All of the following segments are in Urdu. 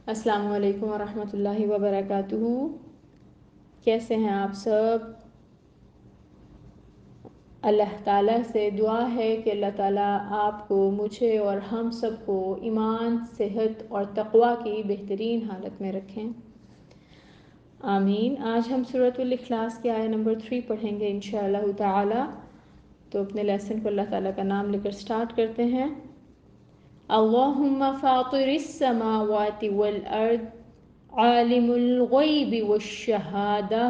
السلام علیکم ورحمۃ اللہ وبرکاتہ۔ کیسے ہیں آپ سب؟ اللہ تعالیٰ سے دعا ہے کہ اللہ تعالیٰ آپ کو، مجھے اور ہم سب کو ایمان، صحت اور تقوی کی بہترین حالت میں رکھیں، آمین۔ آج ہم سورۃ الاخلاص کی آیت نمبر 3 پڑھیں گے انشاءاللہ تعالی۔ تو اپنے لیسن کو اللہ تعالیٰ کا نام لے کر سٹارٹ کرتے ہیں۔ اللہم فاطر السماوات والارض عالم الغیب والشہادہ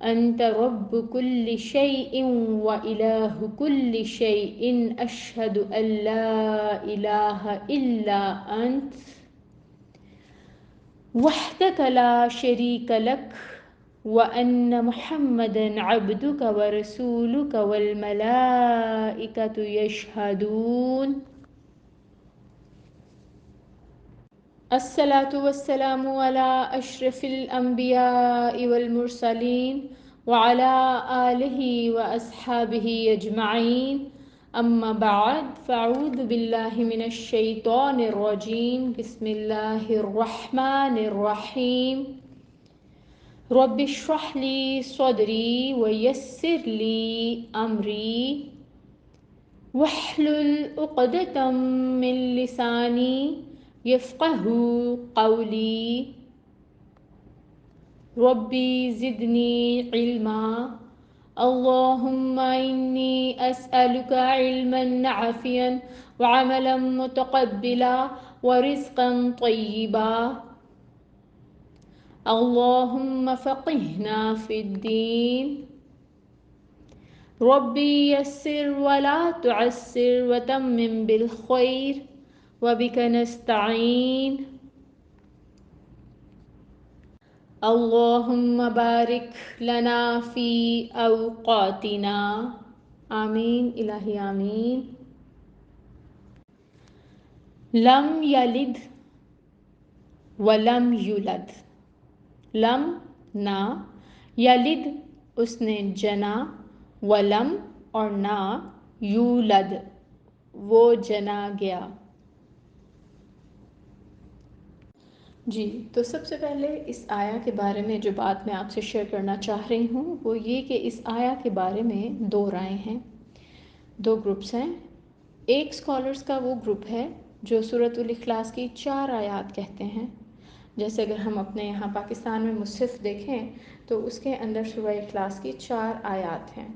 انت رب كل شيء وإله كل شيء أشهد أن لا إله إلا أنت وحدك لا شريك لك وأن محمدا عبدك ورسولك والملائكة يشهدون الصلاة والسلام على أشرف الأنبياء والمرسلين وعلى آله وأصحابه أجمعين، أما بعد، فأعوذ بالله من الشيطان الرجيم، بسم الله الرحمن الرحيم، رب اشرح لي صدري ويسر لي أمري واحلل عقدة من لساني يفقه قولي ربي زدني علما اللهم إني أسألك علما نافعا وعملا متقبلا ورزقا طيبا اللهم فقهنا في الدين ربي يسر ولا تعسر وتمم بالخير وبك نستعين اللهم بارك لنا في أوقاتنا، آمین الہی آمین۔ لم یلد ولم یولد، لم نہ، یلد اس نے جنا، ولم اور نہ، یولد وہ جنا گیا۔ جی، تو سب سے پہلے اس آیا کے بارے میں جو بات میں آپ سے شیئر کرنا چاہ رہی ہوں وہ یہ کہ اس آیا کے بارے میں دو رائے ہیں، دو گروپس ہیں۔ ایک اسکالرس کا وہ گروپ ہے جو سورۃ الاخلاص کی 4 آیات کہتے ہیں، جیسے اگر ہم اپنے یہاں پاکستان میں مصحف دیکھیں تو اس کے اندر سورہ اخلاص کی 4 آیات ہیں،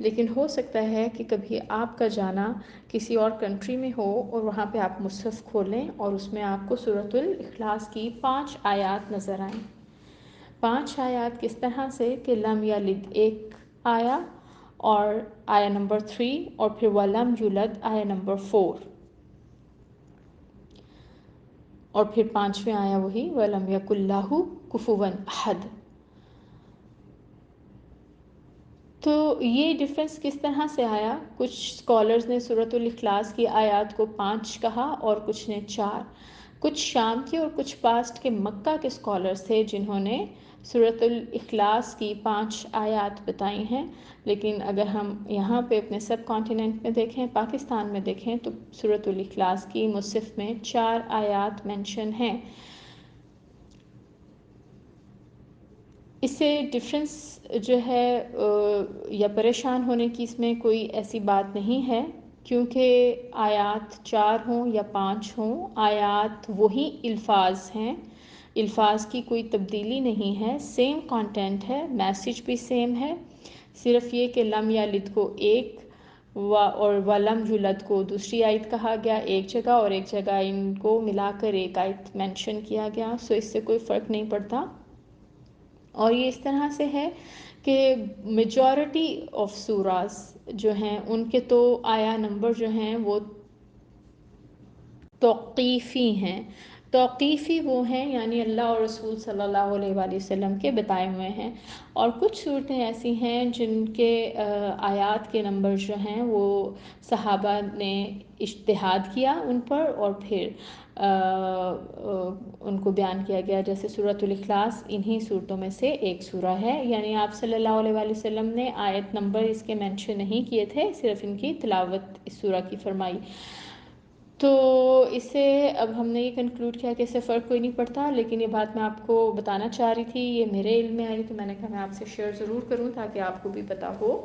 لیکن ہو سکتا ہے کہ کبھی آپ کا جانا کسی اور کنٹری میں ہو اور وہاں پہ آپ مصحف کھولیں اور اس میں آپ کو سورۃ الاخلاص کی 5 آیات نظر آئیں۔ 5 آیات کس طرح سے کہ لم یلد ایک آیا اور آیا نمبر 3، اور پھر ولم یولد آیا نمبر 4، اور پھر 5ویں آیا وہی وَلَمْ يَكُنْ لَهُ كُفُوًا أَحَدٌ۔ تو یہ ڈیفرنس کس طرح سے آیا؟ کچھ اسکالرز نے سورۃ الاخلاص کی آیات کو 5 کہا اور کچھ نے 4۔ کچھ شام کے اور کچھ پاسٹ کے مکہ کے اسکالرز تھے جنہوں نے سورۃ الاخلاص کی 5 آیات بتائی ہیں، لیکن اگر ہم یہاں پہ اپنے سب کانٹیننٹ میں دیکھیں، پاکستان میں دیکھیں، تو سورۃ الاخلاص کی مصحف میں 4 آیات مینشن ہیں۔ اس سے ڈفرینس جو ہے یا پریشان ہونے کی اس میں کوئی ایسی بات نہیں ہے، کیونکہ آیات 4 ہوں یا 5 ہوں، آیات وہی الفاظ ہیں، الفاظ کی کوئی تبدیلی نہیں ہے، سیم کانٹینٹ ہے، میسیج بھی سیم ہے، صرف یہ کہ لم یلد کو ایک اور ولم یولد کو دوسری آیت کہا گیا ایک جگہ، اور ایک جگہ ان کو ملا کر ایک آیت مینشن کیا گیا، سو اس سے کوئی فرق نہیں پڑتا۔ اور یہ اس طرح سے ہے کہ میجورٹی آف سوراز جو ہیں ان کے تو آیا نمبر جو ہیں وہ توقیفی ہیں۔ توقیفی وہ ہیں یعنی اللہ اور رسول صلی اللہ علیہ وآلہ وسلم کے بتائے ہوئے ہیں، اور کچھ صورتیں ایسی ہیں جن کے آیات کے نمبر جو ہیں وہ صحابہ نے اجتہاد کیا ان پر اور پھر ان کو بیان کیا گیا، جیسے سورۃ الاخلاص انہی صورتوں میں سے ایک سورہ ہے، یعنی آپ صلی اللہ علیہ وآلہ وسلم نے آیت نمبر اس کے مینشن نہیں کیے تھے، صرف ان کی تلاوت اس سورہ کی فرمائی۔ تو اس سے اب ہم نے یہ کنکلوڈ کیا کہ اس سے فرق کوئی نہیں پڑتا، لیکن یہ بات میں آپ کو بتانا چاہ رہی تھی، یہ میرے علم میں آئی تو میں نے کہا میں آپ سے شیئر ضرور کروں تاکہ آپ کو بھی پتہ ہو۔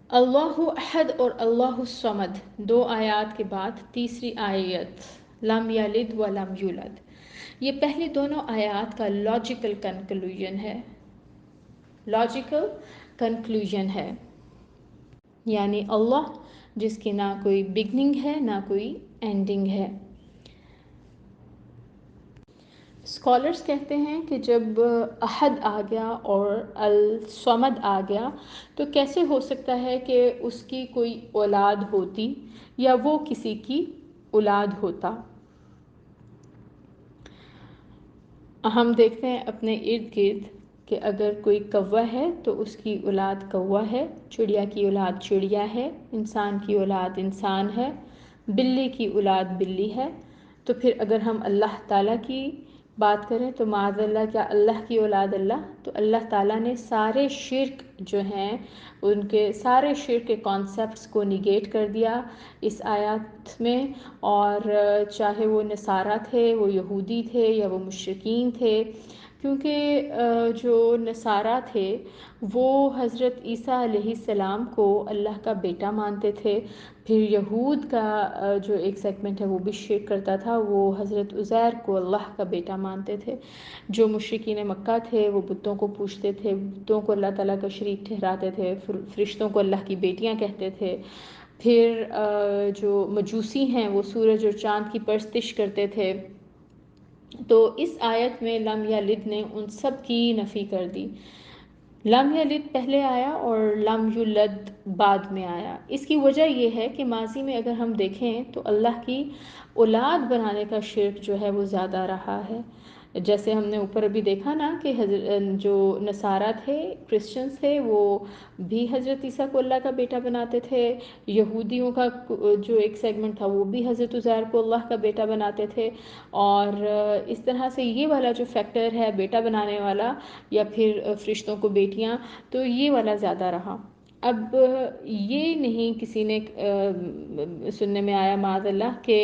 اللہ احد اور اللہ الصمد، دو آیات کے بعد تیسری آیت لم یلد ولم یولد، یہ پہلی دونوں آیات کا لاجیکل کنکلوژن ہے، لاجیکل کنکلوژن ہے، یعنی اللہ جس کی نہ کوئی بگننگ ہے نہ کوئی اینڈنگ ہے۔ اسکالرس کہتے ہیں کہ جب احد آ گیا اور الصمد آ گیا تو کیسے ہو سکتا ہے کہ اس کی کوئی اولاد ہوتی یا وہ کسی کی اولاد ہوتا۔ ہم دیکھتے ہیں اپنے ارد گرد کہ اگر کوئی کوا ہے تو اس کی اولاد کوا ہے، چڑیا کی اولاد چڑیا ہے، انسان کی اولاد انسان ہے، بلی کی اولاد بلی ہے۔ تو پھر اگر ہم اللہ تعالیٰ کی بات کریں تو معاذ اللہ کیا اللہ کی اولاد اللہ؟ تو اللہ تعالیٰ نے سارے شرک جو ہیں ان کے سارے شرک کے کانسیپٹس کو نیگیٹ کر دیا اس آیات میں، اور چاہے وہ نصارہ تھے، وہ یہودی تھے یا وہ مشرکین تھے، کیونکہ جو نصارہ تھے وہ حضرت عیسیٰ علیہ السلام کو اللہ کا بیٹا مانتے تھے، پھر یہود کا جو ایک سیگمنٹ ہے وہ بھی شرک کرتا تھا، وہ حضرت عزیر کو اللہ کا بیٹا مانتے تھے، جو مشرکین مکہ تھے وہ بتوں کو پوجتے تھے، بتوں کو اللہ تعالیٰ کا شریک ٹھہراتے تھے، فرشتوں کو اللہ کی بیٹیاں کہتے تھے، پھر جو مجوسی ہیں وہ سورج اور چاند کی پرستش کرتے تھے۔ تو اس آیت میں لم یلد نے ان سب کی نفی کر دی، لم یلد پہلے آیا اور لم یولد بعد میں آیا۔ اس کی وجہ یہ ہے کہ ماضی میں اگر ہم دیکھیں تو اللہ کی اولاد بنانے کا شرک جو ہے وہ زیادہ رہا ہے، جیسے ہم نے اوپر ابھی دیکھا نا کہ جو نصارہ تھے، کرسچنز تھے، وہ بھی حضرت عیسیٰ کو اللہ کا بیٹا بناتے تھے، یہودیوں کا جو ایک سیگمنٹ تھا وہ بھی حضرت عزیر کو اللہ کا بیٹا بناتے تھے، اور اس طرح سے یہ والا جو فیکٹر ہے بیٹا بنانے والا یا پھر فرشتوں کو بیٹیاں، تو یہ والا زیادہ رہا۔ اب یہ نہیں کسی نے سننے میں آیا معاذ اللہ کہ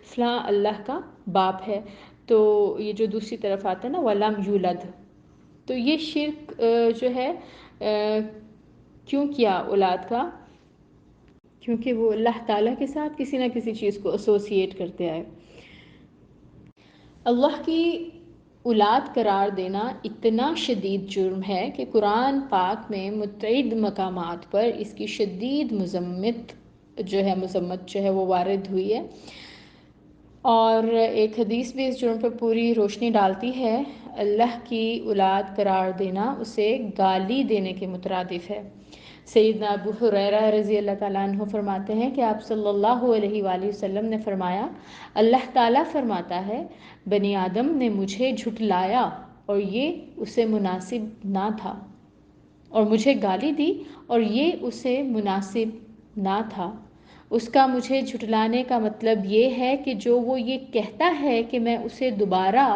فلاں اللہ کا باپ ہے، تو یہ جو دوسری طرف آتا ہے نا وَلَمْ یُولَدْ، تو یہ شرک جو ہے کیوں کیا اولاد کا؟ کیونکہ وہ اللہ تعالیٰ کے ساتھ کسی نہ کسی چیز کو ایسوسیٹ کرتے آئے۔ اللہ کی اولاد قرار دینا اتنا شدید جرم ہے کہ قرآن پاک میں متعدد مقامات پر اس کی شدید مذمت جو ہے وہ وارد ہوئی ہے، اور ایک حدیث بھی اس جرم پر پوری روشنی ڈالتی ہے۔ اللہ کی اولاد قرار دینا اسے گالی دینے کے مترادف ہے۔ سیدنا ابو ہریرہ رضی اللہ تعالیٰ عنہ فرماتے ہیں کہ آپ صلی اللہ علیہ وآلہ وسلم نے فرمایا، اللہ تعالیٰ فرماتا ہے بنی آدم نے مجھے جھٹلایا اور یہ اسے مناسب نہ تھا، اور مجھے گالی دی اور یہ اسے مناسب نہ تھا۔ اس کا مجھے جھٹلانے کا مطلب یہ ہے کہ جو وہ یہ کہتا ہے کہ میں اسے دوبارہ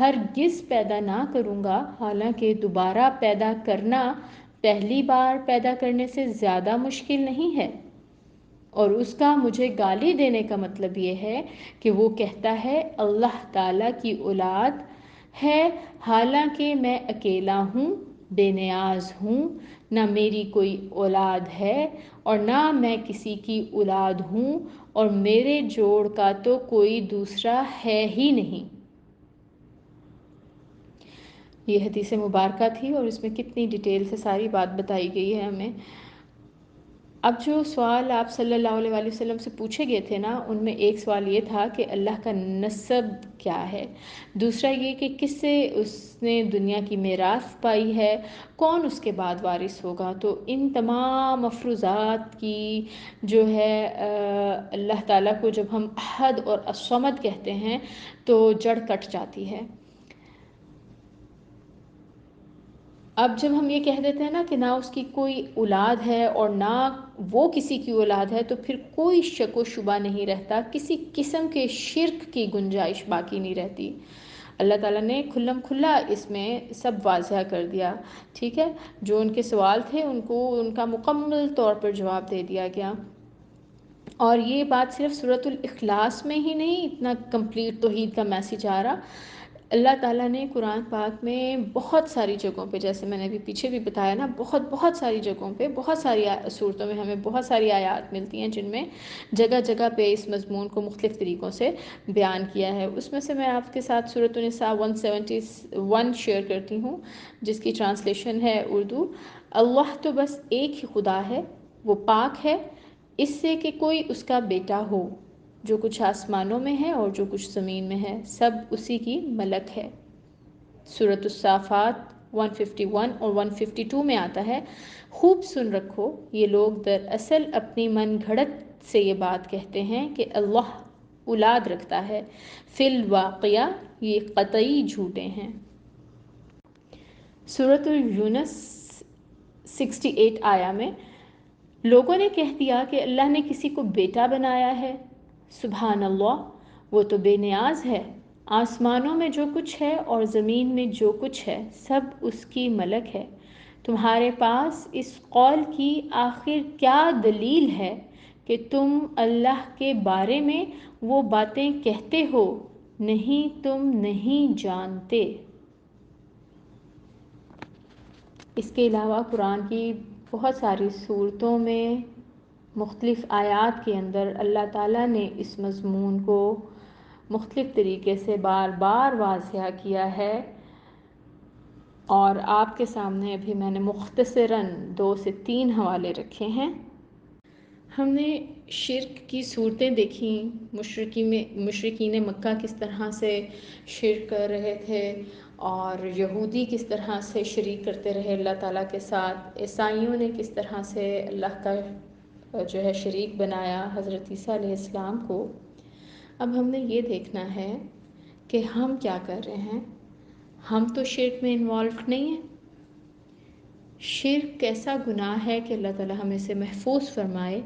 ہرگز پیدا نہ کروں گا، حالانکہ دوبارہ پیدا کرنا پہلی بار پیدا کرنے سے زیادہ مشکل نہیں ہے، اور اس کا مجھے گالی دینے کا مطلب یہ ہے کہ وہ کہتا ہے اللہ تعالیٰ کی اولاد ہے، حالانکہ میں اکیلا ہوں، بے نیاز ہوں، نہ میری کوئی اولاد ہے اور نہ میں کسی کی اولاد ہوں، اور میرے جوڑ کا تو کوئی دوسرا ہے ہی نہیں۔ یہ حدیث مبارکہ تھی اور اس میں کتنی ڈیٹیل سے ساری بات بتائی گئی ہے ہمیں۔ اب جو سوال آپ صلی اللہ علیہ وآلہ وسلم سے پوچھے گئے تھے نا، ان میں ایک سوال یہ تھا کہ اللہ کا نسب کیا ہے، دوسرا یہ کہ کس سے اس نے دنیا کی میراث پائی ہے، کون اس کے بعد وارث ہوگا۔ تو ان تمام مفروضات کی جو ہے اللہ تعالیٰ کو جب ہم احد اور الصمد کہتے ہیں تو جڑ کٹ جاتی ہے۔ اب جب ہم یہ کہہ دیتے ہیں نا کہ نہ اس کی کوئی اولاد ہے اور نہ وہ کسی کی اولاد ہے، تو پھر کوئی شک و شبہ نہیں رہتا، کسی قسم کے شرک کی گنجائش باقی نہیں رہتی۔ اللہ تعالیٰ نے کھلم کھلا اس میں سب واضح کر دیا، ٹھیک ہے، جو ان کے سوال تھے ان کو ان کا مکمل طور پر جواب دے دیا گیا۔ اور یہ بات صرف سورۃ الاخلاص میں ہی نہیں، اتنا کمپلیٹ توحید کا میسیج آ رہا، اللہ تعالیٰ نے قرآن پاک میں بہت ساری جگہوں پہ، جیسے میں نے ابھی پیچھے بھی بتایا نا، بہت ساری جگہوں پہ، بہت ساری صورتوں میں ہمیں بہت ساری آیات ملتی ہیں جن میں جگہ جگہ پہ اس مضمون کو مختلف طریقوں سے بیان کیا ہے۔ اس میں سے میں آپ کے ساتھ سورۃ النساء 171 شیئر کرتی ہوں، جس کی ٹرانسلیشن ہے اردو: اللہ تو بس ایک ہی خدا ہے، وہ پاک ہے اس سے کہ کوئی اس کا بیٹا ہو، جو کچھ آسمانوں میں ہے اور جو کچھ زمین میں ہے سب اسی کی ملک ہے۔ سورۃ الصافات 151 اور 152 میں آتا ہے: خوب سن رکھو، یہ لوگ دراصل اپنی من گھڑت سے یہ بات کہتے ہیں کہ اللہ اولاد رکھتا ہے، فی الواقعہ یہ قطعی جھوٹے ہیں۔ سورۃ یونس 68 آیا میں لوگوں نے کہہ دیا کہ اللہ نے کسی کو بیٹا بنایا ہے، سبحان اللہ، وہ تو بے نیاز ہے، آسمانوں میں جو کچھ ہے اور زمین میں جو کچھ ہے سب اس کی ملک ہے۔ تمہارے پاس اس قول کی آخر کیا دلیل ہے کہ تم اللہ کے بارے میں وہ باتیں کہتے ہو؟ نہیں تم نہیں جانتے۔ اس کے علاوہ قرآن کی بہت ساری صورتوں میں مختلف آیات کے اندر اللہ تعالیٰ نے اس مضمون کو مختلف طریقے سے بار بار واضح کیا ہے، اور آپ کے سامنے ابھی میں نے مختصراً 2 سے 3 حوالے رکھے ہیں۔ ہم نے شرک کی صورتیں دیکھیں، مشرکین مکہ کس طرح سے شرک کر رہے تھے، اور یہودی کس طرح سے شریک کرتے رہے اللہ تعالیٰ کے ساتھ، عیسائیوں نے کس طرح سے اللہ کا جو ہے شریک بنایا حضرت عیسیٰ علیہ السلام کو۔ اب ہم نے یہ دیکھنا ہے کہ ہم کیا کر رہے ہیں۔ ہم تو شرک میں انوالوڈ نہیں ہیں۔ شرک ایسا گناہ ہے کہ اللہ تعالیٰ ہمیں سے محفوظ فرمائے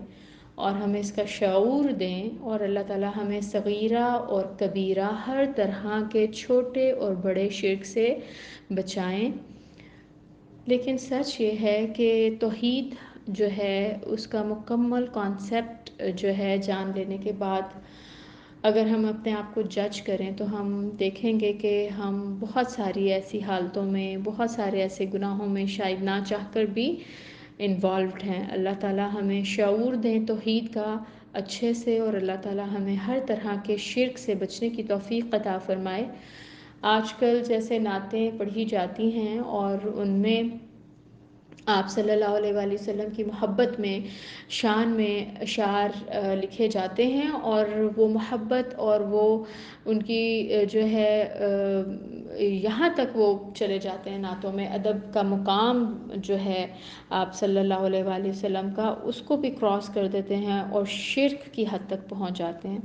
اور ہمیں اس کا شعور دیں، اور اللہ تعالیٰ ہمیں صغیرہ اور کبیرہ ہر طرح کے چھوٹے اور بڑے شرک سے بچائیں۔ لیکن سچ یہ ہے کہ توحید جو ہے اس کا مکمل کانسیپٹ جو ہے جان لینے کے بعد اگر ہم اپنے آپ کو جج کریں تو ہم دیکھیں گے کہ ہم بہت ساری ایسی حالتوں میں، بہت سارے ایسے گناہوں میں شاید نہ چاہ کر بھی انوالوڈ ہیں۔ اللہ تعالیٰ ہمیں شعور دیں توحید کا اچھے سے، اور اللہ تعالیٰ ہمیں ہر طرح کے شرک سے بچنے کی توفیق عطا فرمائے۔ آج کل جیسے نعتیں پڑھی جاتی ہیں اور ان میں آپ صلی اللہ علیہ وآلہ وسلم کی محبت میں، شان میں اشعار لکھے جاتے ہیں، اور وہ محبت اور وہ ان کی جو ہے یہاں تک وہ چلے جاتے ہیں نعتوں میں، ادب کا مقام جو ہے آپ صلی اللہ علیہ وآلہ وسلم کا، اس کو بھی کراس کر دیتے ہیں اور شرک کی حد تک پہنچ جاتے ہیں۔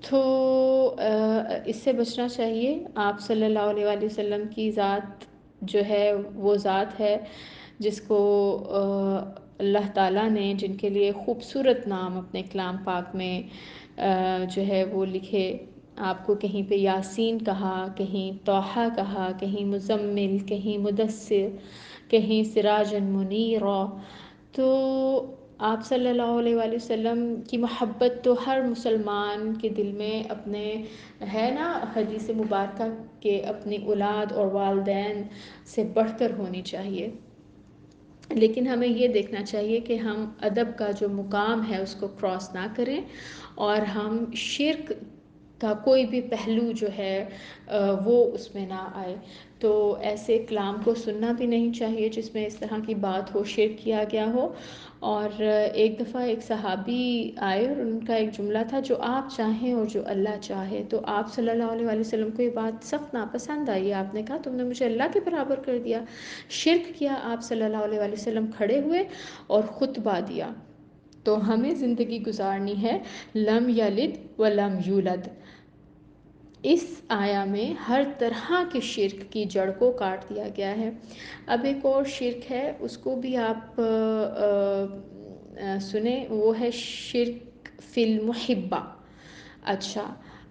تو اس سے بچنا چاہیے۔ آپ صلی اللہ علیہ وآلہ وسلم کی ذات جو ہے وہ ذات ہے جس کو اللہ تعالیٰ نے، جن کے لیے خوبصورت نام اپنے کلام پاک میں جو ہے وہ لکھے، آپ کو کہیں پہ یاسین کہا، کہیں طٰہٰ کہا، کہیں مزمل، کہیں مدثر، کہیں سراجا منیرا۔ تو آپ صلی اللہ علیہ وآلہ وسلم کی محبت تو ہر مسلمان کے دل میں اپنے ہے نا، حدیث مبارکہ کہ اپنی اولاد اور والدین سے بڑھ کر ہونی چاہیے۔ لیکن ہمیں یہ دیکھنا چاہیے کہ ہم ادب کا جو مقام ہے اس کو کراس نہ کریں، اور ہم شرک کا کوئی بھی پہلو جو ہے وہ اس میں نہ آئے۔ تو ایسے کلام کو سننا بھی نہیں چاہیے جس میں اس طرح کی بات ہو، شرک کیا گیا ہو۔ اور ایک دفعہ ایک صحابی آئے اور ان کا ایک جملہ تھا: جو آپ چاہیں اور جو اللہ چاہے۔ تو آپ صلی اللہ علیہ وآلہ وسلم کو یہ بات سخت ناپسند آئی۔ آپ نے کہا تم نے مجھے اللہ کے برابر کر دیا، شرک کیا۔ آپ صلی اللہ علیہ وآلہ وسلم کھڑے ہوئے اور خطبہ دیا۔ تو ہمیں زندگی گزارنی ہے لم یلد ولم یولد۔ اس آیا میں ہر طرح کے شرک کی جڑ کو کاٹ دیا گیا ہے۔ اب ایک اور شرک ہے، اس کو بھی آپ سنیں، وہ ہے شرک فی المحبہ۔ اچھا،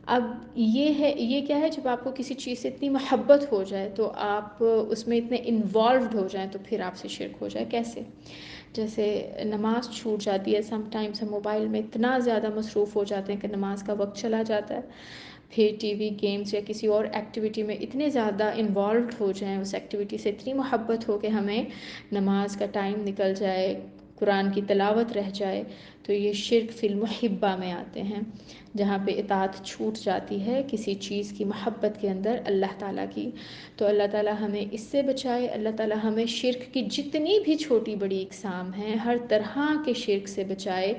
اب یہ کیا ہے؟ جب آپ کو کسی چیز سے اتنی محبت ہو جائے تو آپ اس میں اتنے انوالوڈ ہو جائیں تو پھر آپ سے شرک ہو جائے، کیسے؟ جیسے نماز چھوٹ جاتی ہے، سم ٹائمز ہم موبائل میں اتنا زیادہ مصروف ہو جاتے ہیں کہ نماز کا وقت چلا جاتا ہے، پھر ٹی وی گیمز یا کسی اور ایکٹیویٹی میں اتنے زیادہ انوالوڈ ہو جائیں، اس ایکٹیویٹی سے اتنی محبت ہو کہ ہمیں نماز کا ٹائم نکل جائے، قرآن کی تلاوت رہ جائے، تو یہ شرک فی المحبہ میں آتے ہیں، جہاں پہ اطاعت چھوٹ جاتی ہے کسی چیز کی محبت کے اندر اللہ تعالیٰ کی۔ تو اللہ تعالیٰ ہمیں اس سے بچائے، اللہ تعالیٰ ہمیں شرک کی جتنی بھی چھوٹی بڑی اقسام ہیں ہر طرح کے شرک سے بچائے،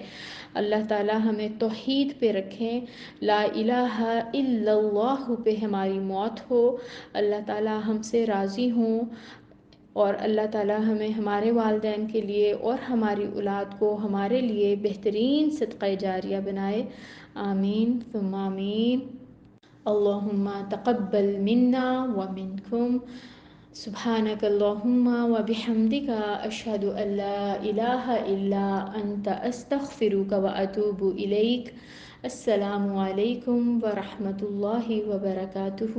اللہ تعالیٰ ہمیں توحید پہ رکھیں، لا الہ الا اللہ پہ ہماری موت ہو، اللہ تعالیٰ ہم سے راضی ہوں، اور اللہ تعالیٰ ہمیں ہمارے والدین کے لیے اور ہماری اولاد کو ہمارے لیے بہترین صدقہ جاریہ بنائے، آمین ثم آمین۔ اللہم تقبل منا ومنکم، سبحانک اللہم وبحمدک، اشہد ان لا الہ الا انت، استغفرک واتوب الیک۔ السلام علیکم ورحمۃ اللہ وبرکاتہ۔